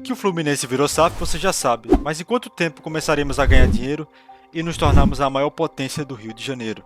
Que o Fluminense virou SAF você já sabe, mas em quanto tempo começaremos a ganhar dinheiro e nos tornarmos a maior potência do Rio de Janeiro?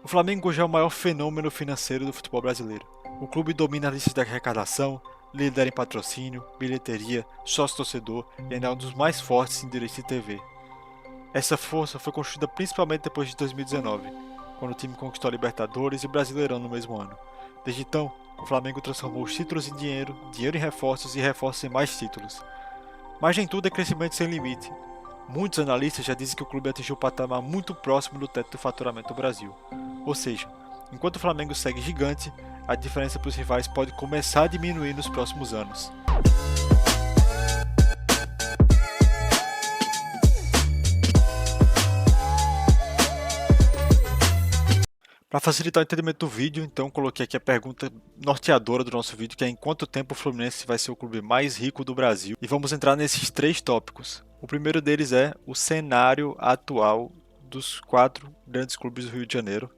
O Flamengo hoje é o maior fenômeno financeiro do futebol brasileiro. O clube domina a lista de arrecadação, lidera em patrocínio, bilheteria, sócio-torcedor e ainda é um dos mais fortes em direitos de TV. Essa força foi construída principalmente depois de 2019, quando o time conquistou a Libertadores e o Brasileirão no mesmo ano. Desde então, o Flamengo transformou os títulos em dinheiro, dinheiro em reforços e reforços em mais títulos. Mas nem tudo é crescimento sem limite. Muitos analistas já dizem que o clube atingiu um patamar muito próximo do teto do faturamento do Brasil. Ou seja, enquanto o Flamengo segue gigante, a diferença para os rivais pode começar a diminuir nos próximos anos. Para facilitar o entendimento do vídeo, então coloquei aqui a pergunta norteadora do nosso vídeo, que é em quanto tempo o Fluminense vai ser o clube mais rico do Brasil. E vamos entrar nesses três tópicos. O primeiro deles é o cenário atual dos 4 grandes clubes do Rio de Janeiro.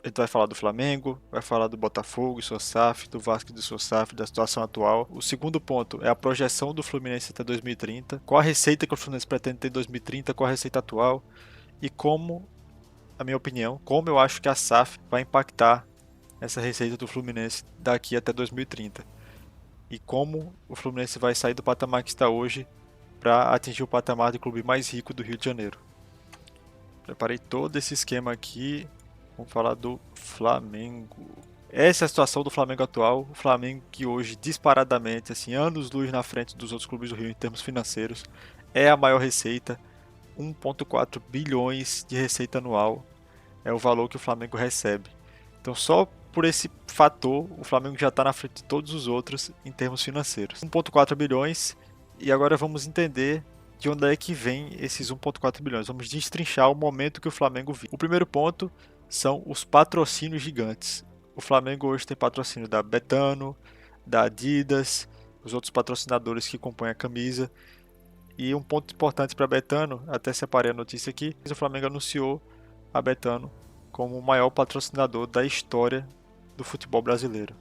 A gente vai falar do Flamengo, vai falar do Botafogo e sua SAF, do Vasco e de sua SAF, da situação atual. O segundo ponto é a projeção do Fluminense até 2030. Qual a receita que o Fluminense pretende ter em 2030, qual a receita atual e como, na minha opinião, como eu acho que a SAF vai impactar essa receita do Fluminense daqui até 2030. E como o Fluminense vai sair do patamar que está hoje para atingir o patamar de clube mais rico do Rio de Janeiro. Preparei todo esse esquema aqui. Vamos falar do Flamengo. Essa é a situação do Flamengo atual. O Flamengo que hoje, disparadamente, assim, anos-luz na frente dos outros clubes do Rio em termos financeiros, é a maior receita. 1,4 bilhões de receita anual é o valor que o Flamengo recebe. Então só por esse fator o Flamengo já está na frente de todos os outros em termos financeiros. 1,4 bilhões e agora vamos entender de onde é que vem esses 1,4 bilhões. Vamos destrinchar o momento que o Flamengo vive. O primeiro ponto são os patrocínios gigantes. O Flamengo hoje tem patrocínio da Betano, da Adidas, os outros patrocinadores que compõem a camisa. E um ponto importante para a Betano, até separei a notícia aqui, o Flamengo anunciou a Betano como o maior patrocinador da história do futebol brasileiro.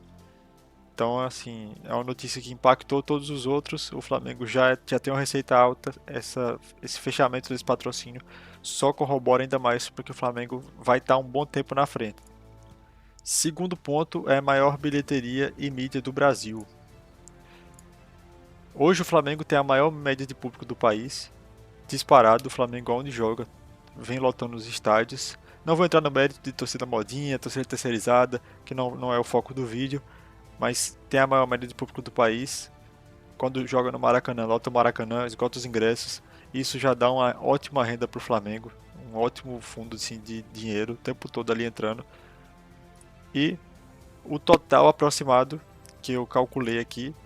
Então, assim, é uma notícia que impactou todos os outros. O Flamengo já tem uma receita alta. Esse fechamento desse patrocínio só corrobora ainda mais porque o Flamengo vai estar um bom tempo na frente. Segundo ponto é a maior bilheteria e mídia do Brasil. Hoje o Flamengo tem a maior média de público do país, disparado. O Flamengo onde joga vem lotando os estádios. Não vou entrar no mérito de torcida modinha, torcida terceirizada, que não é o foco do vídeo, mas tem a maior média de público do país. Quando joga no Maracanã, lota o Maracanã, esgota os ingressos, isso já dá uma ótima renda para o Flamengo, um ótimo fundo assim, de dinheiro o tempo todo ali entrando. E o total aproximado que eu calculei aqui,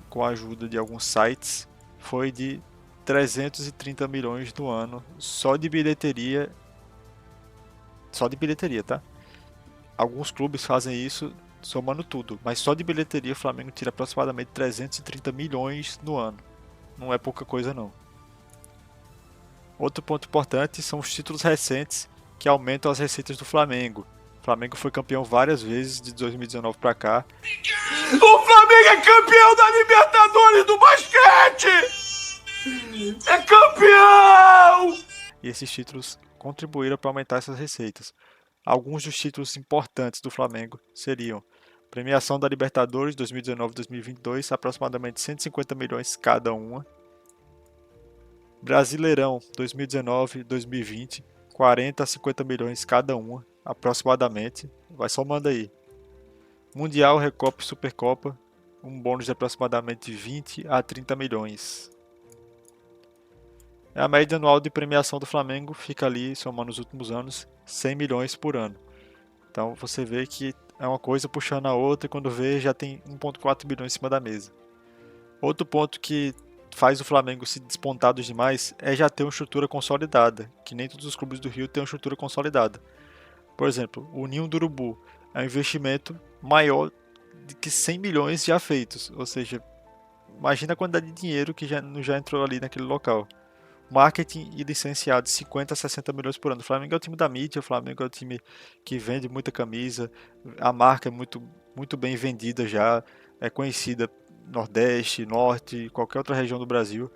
com a ajuda de alguns sites, foi de 330 milhões no ano, só de bilheteria, tá? Alguns clubes fazem isso somando tudo, mas só de bilheteria o Flamengo tira aproximadamente 330 milhões no ano. Não é pouca coisa não. Outro ponto importante são os títulos recentes que aumentam as receitas do Flamengo. O Flamengo foi campeão várias vezes de 2019 para cá. O Flamengo é campeão da Libertadores do basquete! É campeão! E esses títulos contribuíram para aumentar essas receitas. Alguns dos títulos importantes do Flamengo seriam premiação da Libertadores 2019-2022, aproximadamente 150 milhões cada uma. Brasileirão 2019-2020, 40 a 50 milhões cada uma, aproximadamente. Vai somando aí. Mundial, Recopa e Supercopa, um bônus de aproximadamente 20 a 30 milhões. A média anual de premiação do Flamengo fica ali, somando os últimos anos, 100 milhões por ano. Então você vê que é uma coisa puxando a outra e quando vê já tem 1,4 bilhões em cima da mesa. Outro ponto que faz o Flamengo se despontar dos demais é já ter uma estrutura consolidada, que nem todos os clubes do Rio têm uma estrutura consolidada. Por exemplo, o Ninho do Urubu é um investimento maior de que 100 milhões já feitos, ou seja, imagina a quantidade de dinheiro que já entrou ali naquele local. Marketing e licenciado, 50 a 60 milhões por ano. O Flamengo é o time da mídia, o Flamengo é o time que vende muita camisa, a marca é muito bem vendida já, é conhecida Nordeste, Norte, qualquer outra região do Brasil.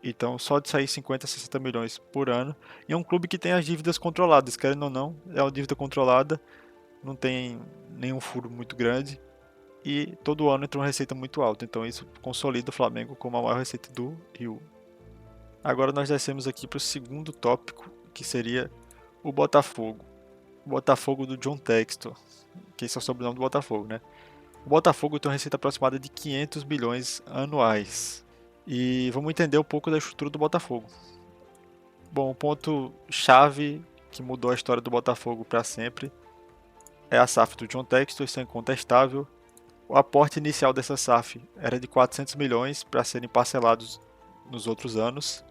Então, só de sair 50, 60 milhões por ano. E é um clube que tem as dívidas controladas, querendo ou não, é uma dívida controlada, não tem nenhum furo muito grande e todo ano entra uma receita muito alta. Então, isso consolida o Flamengo como a maior receita do Rio. Agora nós descemos aqui para o segundo tópico, que seria o Botafogo. O Botafogo do John Textor, que esse é o sobrenome do Botafogo, né? O Botafogo tem uma receita aproximada de 500 milhões anuais. E vamos entender um pouco da estrutura do Botafogo. Bom, o ponto chave que mudou a história do Botafogo para sempre é a SAF do John Textor, isso é incontestável. O aporte inicial dessa SAF era de 400 milhões para serem parcelados nos outros anos.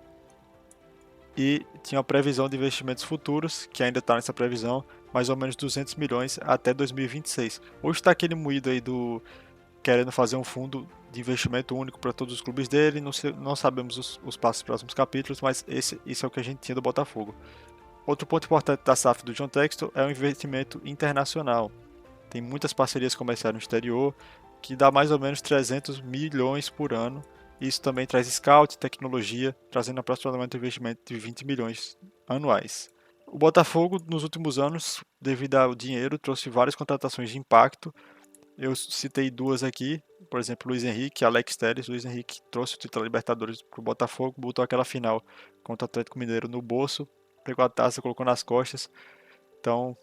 E tinha a previsão de investimentos futuros, que ainda está nessa previsão, mais ou menos 200 milhões até 2026. Hoje está aquele moído aí do querendo fazer um fundo de investimento único para todos os clubes dele, não sabemos os passos dos próximos capítulos, mas isso é o que a gente tinha do Botafogo. Outro ponto importante da SAF do John Textor é o investimento internacional. Tem muitas parcerias comerciais no exterior, que dá mais ou menos 300 milhões por ano. Isso também traz scout, tecnologia, trazendo aproximadamente um investimento de 20 milhões anuais. O Botafogo, nos últimos anos, devido ao dinheiro, trouxe várias contratações de impacto. Eu citei duas aqui, por exemplo, Luiz Henrique e Alex Telles. Luiz Henrique trouxe o título da Libertadores para o Botafogo, botou aquela final contra o Atlético Mineiro no bolso, pegou a taça, colocou nas costas. Então,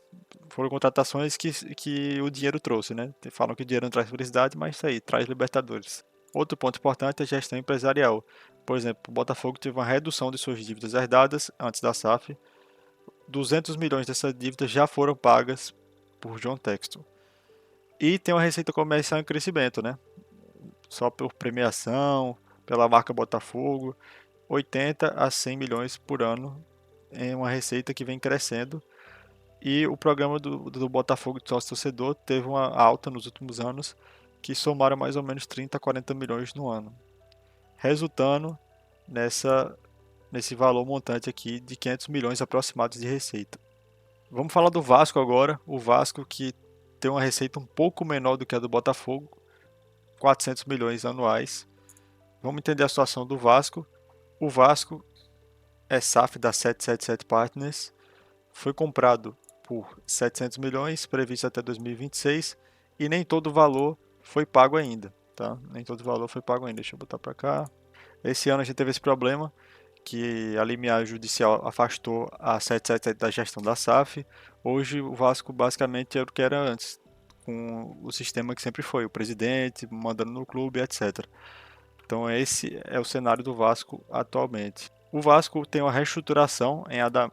foram contratações que o dinheiro trouxe, né? Falam que o dinheiro não traz felicidade, mas isso aí, traz Libertadores. Outro ponto importante é a gestão empresarial. Por exemplo, o Botafogo teve uma redução de suas dívidas herdadas antes da SAF. 200 milhões dessas dívidas já foram pagas por John Textor. E tem uma receita comercial em crescimento, né? Só por premiação, pela marca Botafogo, 80 a 100 milhões por ano em uma receita que vem crescendo. E o programa do Botafogo de sócio torcedor teve uma alta nos últimos anos, que somaram mais ou menos 30 a 40 milhões no ano, resultando nesse valor montante aqui de 500 milhões aproximados de receita. Vamos falar do Vasco agora, o Vasco que tem uma receita um pouco menor do que a do Botafogo, 400 milhões anuais. Vamos entender a situação do Vasco. O Vasco é SAF da 777 Partners, foi comprado por 700 milhões, previsto até 2026, e nem todo o valor foi pago ainda, tá? Nem todo o valor foi pago ainda. Deixa eu botar para cá. Esse ano a gente teve esse problema, que a limiar judicial afastou a 777 da gestão da SAF. Hoje o Vasco basicamente é o que era antes, com o sistema que sempre foi, o presidente mandando no clube, etc. Então esse é o cenário do Vasco atualmente. O Vasco tem uma reestruturação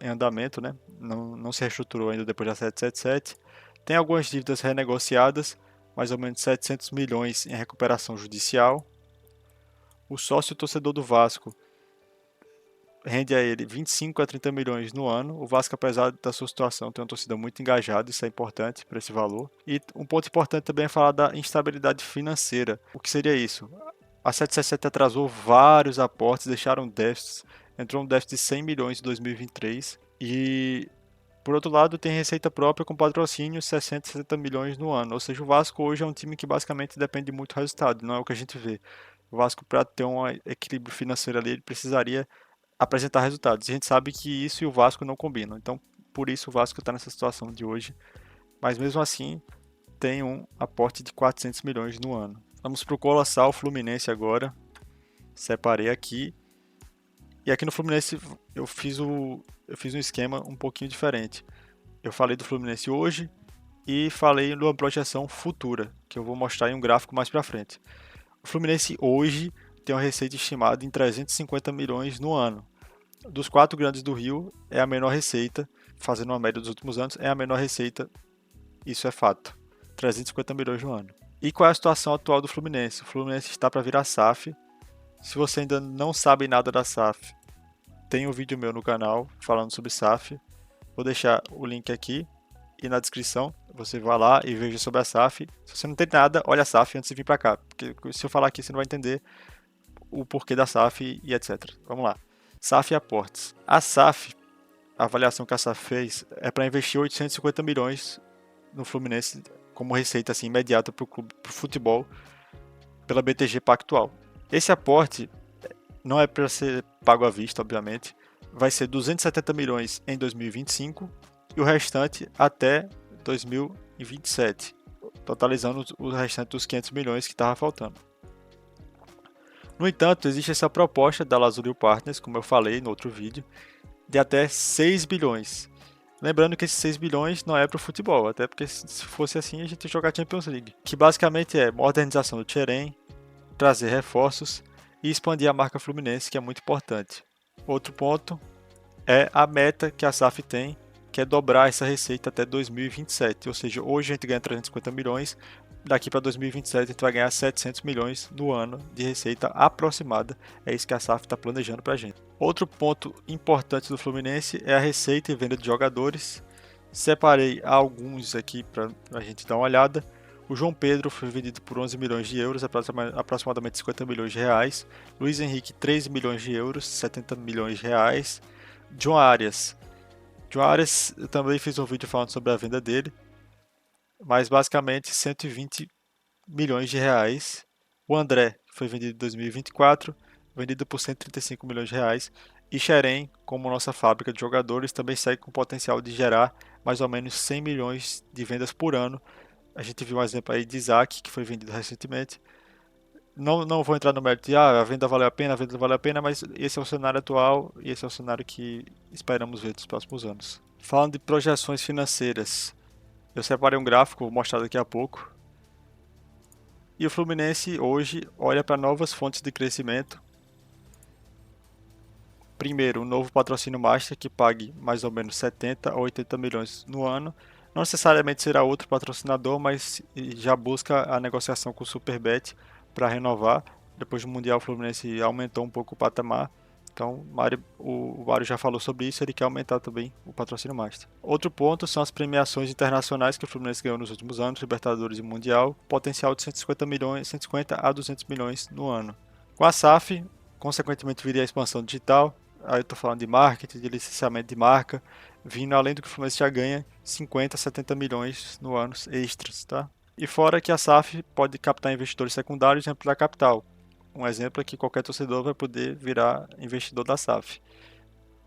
em andamento, né? Não se reestruturou ainda depois da 777. Tem algumas dívidas renegociadas, mais ou menos 700 milhões em recuperação judicial. O sócio torcedor do Vasco rende a ele 25 a 30 milhões no ano. O Vasco, apesar da sua situação, tem uma torcida muito engajada, isso é importante para esse valor. E um ponto importante também é falar da instabilidade financeira. O que seria isso? A 777 atrasou vários aportes, deixaram déficits. Entrou um déficit de 100 milhões em 2023. E, por outro lado, tem receita própria com patrocínio 60, 70 milhões no ano. Ou seja, o Vasco hoje é um time que basicamente depende muito do resultado, não é o que a gente vê. O Vasco, para ter um equilíbrio financeiro ali, ele precisaria apresentar resultados. E a gente sabe que isso e o Vasco não combinam. Então, por isso o Vasco está nessa situação de hoje. Mas mesmo assim, tem um aporte de 400 milhões no ano. Vamos para o colossal Fluminense agora. Separei aqui. E aqui no Fluminense eu fiz um esquema um pouquinho diferente. Eu falei do Fluminense hoje e falei de uma projeção futura, que eu vou mostrar em um gráfico mais para frente. O Fluminense hoje tem uma receita estimada em 350 milhões no ano. Dos quatro grandes do Rio, é a menor receita, fazendo uma média dos últimos anos, é a menor receita, isso é fato. 350 milhões no ano. E qual é a situação atual do Fluminense? O Fluminense está para virar SAF. Se você ainda não sabe nada da SAF, tem um vídeo meu no canal falando sobre SAF. Vou deixar o link aqui e na descrição. Você vai lá e veja sobre a SAF. Se você não tem nada, olha a SAF antes de vir para cá. Porque se eu falar aqui, você não vai entender o porquê da SAF e etc. Vamos lá. SAF e aportes. A SAF, a avaliação que a SAF fez, é para investir 850 milhões no Fluminense como receita assim, imediata para o futebol pela BTG Pactual. Esse aporte não é para ser pago à vista, obviamente, vai ser 270 milhões em 2025 e o restante até 2027, totalizando o restante dos 500 milhões que estava faltando. No entanto, existe essa proposta da Lazulio Partners, como eu falei no outro vídeo, de até 6 bilhões. Lembrando que esses 6 bilhões não é para o futebol, até porque se fosse assim a gente ia jogar Champions League, que basicamente é modernização do Tcheren, trazer reforços e expandir a marca Fluminense, que é muito importante. Outro ponto é a meta que a SAF tem, que é dobrar essa receita até 2027, ou seja, hoje a gente ganha 350 milhões, daqui para 2027 a gente vai ganhar 700 milhões no ano de receita aproximada, é isso que a SAF está planejando para a gente. Outro ponto importante do Fluminense é a receita e venda de jogadores. Separei alguns aqui para a gente dar uma olhada. O João Pedro foi vendido por 11 milhões de euros, aproximadamente 50 milhões de reais. Luiz Henrique, 13 milhões de euros, 70 milhões de reais. John Arias. John Arias, eu também fiz um vídeo falando sobre a venda dele, mas basicamente 120 milhões de reais. O André foi vendido em 2024, vendido por 135 milhões de reais. E Xerém, como nossa fábrica de jogadores, também segue com potencial de gerar mais ou menos 100 milhões de vendas por ano. A gente viu um exemplo aí de Isaac, que foi vendido recentemente. Não vou entrar no mérito de a venda valeu a pena, a venda não valeu a pena, mas esse é o cenário atual e esse é o cenário que esperamos ver nos próximos anos. Falando de projeções financeiras, eu separei um gráfico, vou mostrar daqui a pouco. E o Fluminense hoje olha para novas fontes de crescimento. Primeiro, um novo patrocínio master que pague mais ou menos 70 a 80 milhões no ano. Não necessariamente será outro patrocinador, mas já busca a negociação com o Superbet para renovar. Depois do Mundial, o Fluminense aumentou um pouco o patamar. Então, o Mário já falou sobre isso, ele quer aumentar também o patrocínio master. Outro ponto são as premiações internacionais que o Fluminense ganhou nos últimos anos, Libertadores e Mundial, potencial de 150 a 200 milhões no ano. Com a SAF, consequentemente viria a expansão digital, aí eu estou falando de marketing, de licenciamento de marca, vindo além do que o Fluminense já ganha 50 a 70 milhões no ano extras, tá? E fora que a SAF pode captar investidores secundários e ampliar capital. Um exemplo é que qualquer torcedor vai poder virar investidor da SAF,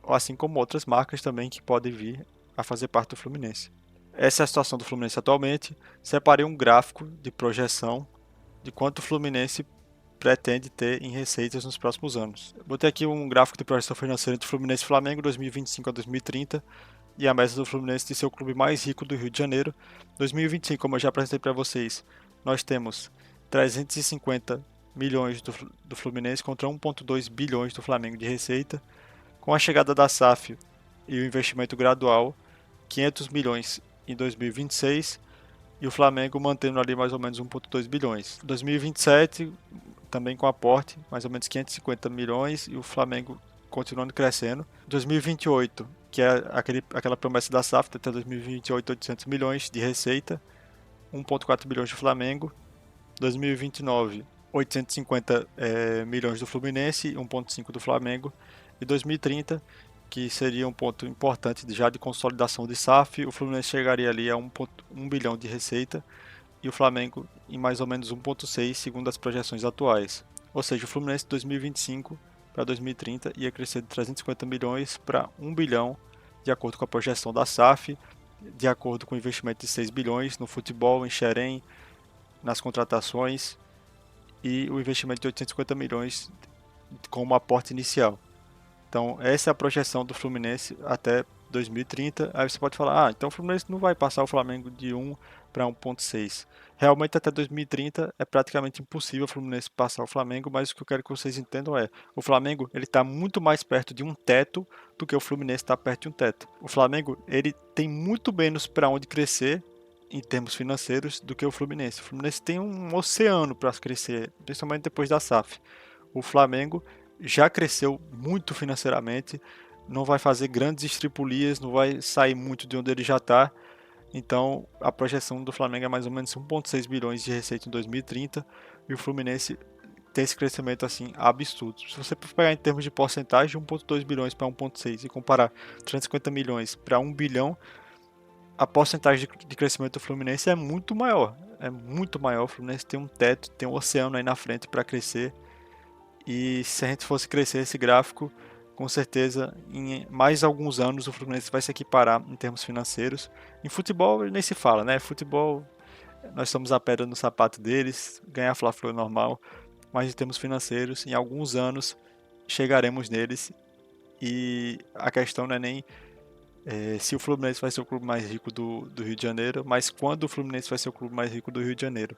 assim como outras marcas também que podem vir a fazer parte do Fluminense. Essa é a situação do Fluminense atualmente. Separei um gráfico de projeção de quanto o Fluminense pretende ter em receitas nos próximos anos. Botei aqui um gráfico de projeção financeira entre Fluminense e Flamengo 2025 a 2030 e a meta do Fluminense de ser o clube mais rico do Rio de Janeiro. 2025, como eu já apresentei para vocês, nós temos 350 milhões do Fluminense contra 1,2 bilhões do Flamengo de receita. Com a chegada da SAF e o investimento gradual, 500 milhões em 2026 e o Flamengo mantendo ali mais ou menos 1,2 bilhões. 2027 também com aporte, mais ou menos 550 milhões e o Flamengo continuando crescendo. 2028, que é aquela promessa da SAF, até 2028 800 milhões de receita, 1,4 bilhões do Flamengo. 2029 850 milhões do Fluminense, 1,5 do Flamengo. E 2030, que seria um ponto importante já de consolidação de SAF, o Fluminense chegaria ali a 1,1 bilhão de receita e o Flamengo em mais ou menos 1,6 segundo as projeções atuais. Ou seja, o Fluminense de 2025 para 2030 ia crescer de 350 milhões para 1 bilhão, de acordo com a projeção da SAF, de acordo com o investimento de 6 bilhões no futebol, em Xerém, nas contratações e o investimento de 850 milhões como aporte inicial. Então, essa é a projeção do Fluminense até 2030. Aí você pode falar, então o Fluminense não vai passar o Flamengo de 1 para 1,6. Realmente, até 2030 é praticamente impossível o Fluminense passar o Flamengo, mas o que eu quero que vocês entendam é, o Flamengo ele está muito mais perto de um teto do que o Fluminense está perto de um teto. O Flamengo ele tem muito menos para onde crescer em termos financeiros do que o Fluminense. O Fluminense tem um oceano para crescer, principalmente depois da SAF. O Flamengo já cresceu muito financeiramente, não vai fazer grandes estripulias, não vai sair muito de onde ele já está. Então, a projeção do Flamengo é mais ou menos 1,6 bilhões de receita em 2030 e o Fluminense tem esse crescimento assim absurdo. Se você pegar em termos de porcentagem, 1,2 bilhões para 1,6 e comparar 350 milhões para 1 bilhão, a porcentagem de crescimento do Fluminense é muito maior. É muito maior. O Fluminense tem um teto, tem um oceano aí na frente para crescer. E se a gente fosse crescer esse gráfico, com certeza em mais alguns anos o Fluminense vai se equiparar em termos financeiros. Em futebol nem se fala, né? Futebol nós somos a pedra no sapato deles, ganhar Fla-Flu é normal, mas em termos financeiros, em alguns anos chegaremos neles. E a questão não é nem se o Fluminense vai ser o clube mais rico do Rio de Janeiro, mas quando o Fluminense vai ser o clube mais rico do Rio de Janeiro.